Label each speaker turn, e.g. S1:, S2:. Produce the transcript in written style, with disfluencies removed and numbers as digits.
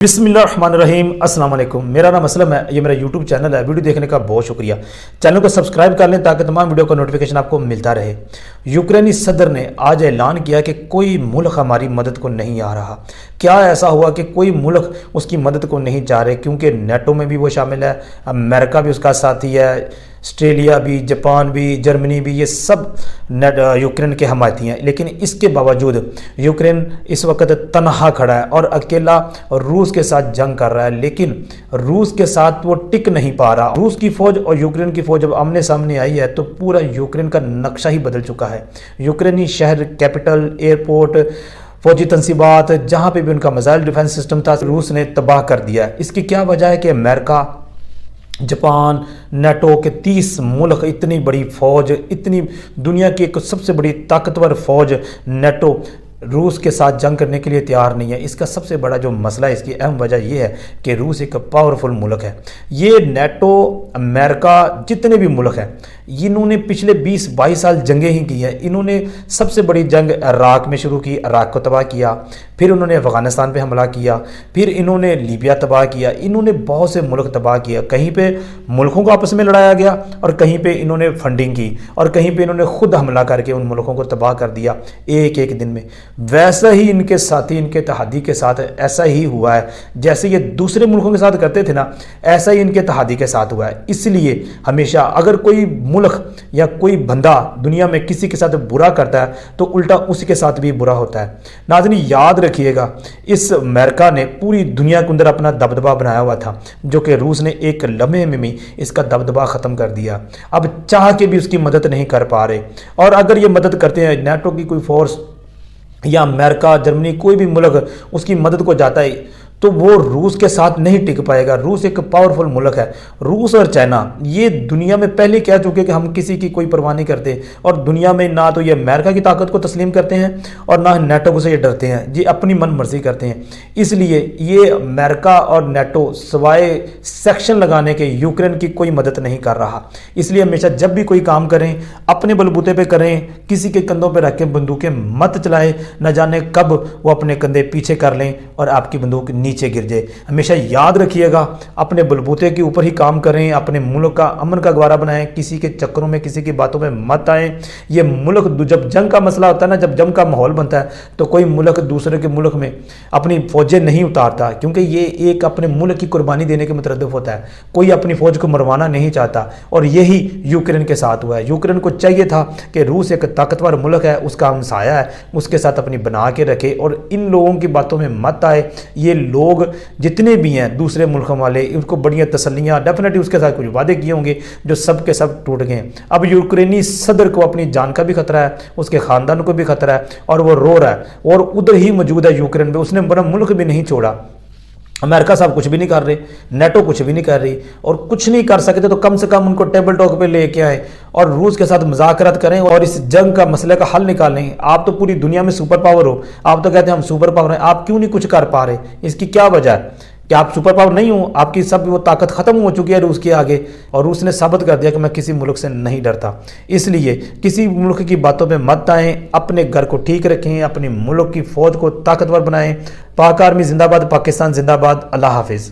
S1: بسم اللہ الرحمن الرحیم۔ السلام علیکم، میرا نام اسلم ہے، یہ میرا یوٹیوب چینل ہے۔ ویڈیو دیکھنے کا بہت شکریہ۔ چینل کو سبسکرائب کر لیں تاکہ تمام ویڈیو کا نوٹیفیکیشن آپ کو ملتا رہے۔ یوکرینی صدر نے آج اعلان کیا کہ کوئی ملک ہماری مدد کو نہیں آ رہا۔ کیا ایسا ہوا کہ کوئی ملک اس کی مدد کو نہیں جا رہے؟ کیونکہ نیٹو میں بھی وہ شامل ہے، امریکہ بھی اس کا ساتھی ہے، آسٹریلیا بھی، جاپان بھی، جرمنی بھی، یہ سب یوکرین کے حمایتی ہیں۔ لیکن اس کے باوجود یوکرین اس وقت تنہا کھڑا ہے اور اکیلا روس کے ساتھ جنگ کر رہا ہے، لیکن روس کے ساتھ وہ ٹک نہیں پا رہا۔ روس کی فوج اور یوکرین کی فوج جب آمنے سامنے آئی ہے تو پورا یوکرین کا نقشہ ہی بدل چکا ہے۔ یوکرینی شہر، کیپٹل، ایئرپورٹ، فوجی تنصیبات، جہاں پہ بھی ان کا میزائل ڈیفنس سسٹم تھا، روس نے تباہ کر دیا ہے۔ اس کی کیا وجہ ہے کہ امریکہ، جاپان، نیٹو کے 30 ملک، اتنی بڑی فوج، اتنی دنیا کی ایک سب سے بڑی طاقتور فوج نیٹو روس کے ساتھ جنگ کرنے کے لیے تیار نہیں ہے۔ اس کا سب سے بڑا جو مسئلہ ہے، اس کی اہم وجہ یہ ہے کہ روس ایک پاورفل ملک ہے۔ یہ نیٹو، امریکہ، جتنے بھی ملک ہیں، انہوں نے پچھلے 20-22 سال جنگیں ہی کی ہیں۔ انہوں نے سب سے بڑی جنگ عراق میں شروع کی، عراق کو تباہ کیا، پھر انہوں نے افغانستان پہ حملہ کیا، پھر انہوں نے لیبیا تباہ کیا، انہوں نے بہت سے ملک تباہ کیا۔ کہیں پہ ملکوں کو آپس میں لڑایا گیا اور کہیں پہ انہوں نے فنڈنگ کی اور کہیں پہ انہوں نے خود حملہ کر کے ان ملکوں کو تباہ کر دیا ایک دن میں۔ ویسا ہی ان کے ساتھی، ان کے اتحادی کے ساتھ ایسا ہی ہوا ہے، جیسے یہ دوسرے ملکوں کے ساتھ کرتے تھے نا، ایسا ہی ان کے اتحادی کے ساتھ ہوا ہے۔ اس لیے ہمیشہ اگر کوئی ملک یا کوئی بندہ دنیا میں کسی کے ساتھ برا کرتا ہے تو الٹا اس کے ساتھ بھی برا ہوتا ہے۔ ناظرین یاد رکھیے گا، اس امریکہ نے پوری دنیا کے اندر اپنا دبدبہ بنایا ہوا تھا، جو کہ روس نے ایک لمحے میں بھی اس کا دبدبہ ختم کر دیا۔ اب چاہ کے بھی اس کی مدد نہیں کر پا رہے، اور اگر یہ مدد کرتے ہیں، نیٹو کی کوئی فورس یا امریکہ، جرمنی، کوئی بھی ملک اس کی مدد کو جاتا ہے تو وہ روس کے ساتھ نہیں ٹک پائے گا۔ روس ایک پاورفل ملک ہے۔ روس اور چائنا یہ دنیا میں پہلے کہہ چکے کہ ہم کسی کی کوئی پرواہ نہیں کرتے، اور دنیا میں نہ تو یہ امریکہ کی طاقت کو تسلیم کرتے ہیں اور نہ نیٹو کو سے یہ ڈرتے ہیں، یہ اپنی من مرضی کرتے ہیں۔ اس لیے یہ امریکہ اور نیٹو سوائے سیکشن لگانے کے یوکرین کی کوئی مدد نہیں کر رہا۔ اس لیے ہمیشہ جب بھی کوئی کام کریں اپنے بلبوتے پہ کریں، کسی کے کندھوں پہ رکھ کے بندوقیں مت چلائیں، نہ جانے کب وہ اپنے کندھے پیچھے کر لیں اور آپ کی بندوق نیچے گر جائے۔ ہمیشہ یاد رکھیے گا، اپنے بلبوتے کے اوپر ہی کام کریں، اپنے ملک کا امن کا گوارا بنائیں، کسی کے چکروں میں، کسی کی باتوں میں مت آئیں۔ یہ ملک جب جنگ کا مسئلہ ہوتا ہے نا، جب جنگ کا ماحول بنتا ہے تو کوئی ملک دوسرے کے ملک میں اپنی فوجیں نہیں اتارتا، کیونکہ یہ ایک اپنے ملک کی قربانی دینے کے مترادف ہوتا ہے۔ کوئی اپنی فوج کو مروانا نہیں چاہتا، اور یہی یوکرین کے ساتھ ہوا ہے۔ یوکرین کو چاہیے تھا کہ روس ایک طاقتور ملک ہے، اس کا ہمسایہ ہے، اس کے ساتھ اپنی بنا کے رکھے اور ان لوگوں کی باتوں میں مت آئے۔ یہ لوگ جتنے بھی ہیں دوسرے ملکوں والے، ان کو بڑی تسلیاں ڈیفینیٹلی اس کے ساتھ کچھ وعدے کیے ہوں گے جو سب کے سب ٹوٹ گئے ہیں۔ اب یوکرینی صدر کو اپنی جان کا بھی خطرہ ہے، اس کے خاندان کو بھی خطرہ ہے، اور وہ رو رہا ہے اور ادھر ہی موجود ہے یوکرین میں، اس نے بڑا ملک بھی نہیں چھوڑا۔ امریکہ صاحب کچھ بھی نہیں کر رہے، نیٹو کچھ بھی نہیں کر رہی، اور کچھ نہیں کر سکتے تو کم سے کم ان کو ٹیبل ٹاک پہ لے کے آئیں اور روس کے ساتھ مذاکرات کریں اور اس جنگ کا مسئلے کا حل نکالیں۔ آپ تو پوری دنیا میں سپر پاور ہو، آپ تو کہتے ہیں ہم سپر پاور ہیں، آپ کیوں نہیں کچھ کر پا رہے؟ اس کی کیا وجہ ہے کہ آپ سپر پاور نہیں ہوں؟ آپ کی سب وہ طاقت ختم ہو چکی ہے روس کے آگے، اور روس نے ثابت کر دیا کہ میں کسی ملک سے نہیں ڈرتا۔ اس لیے کسی ملک کی باتوں پہ مت آئیں، اپنے گھر کو ٹھیک رکھیں، اپنے ملک کی فوج کو طاقتور بنائیں۔ پاک آرمی زندہ باد، پاکستان زندہ باد۔ اللہ حافظ۔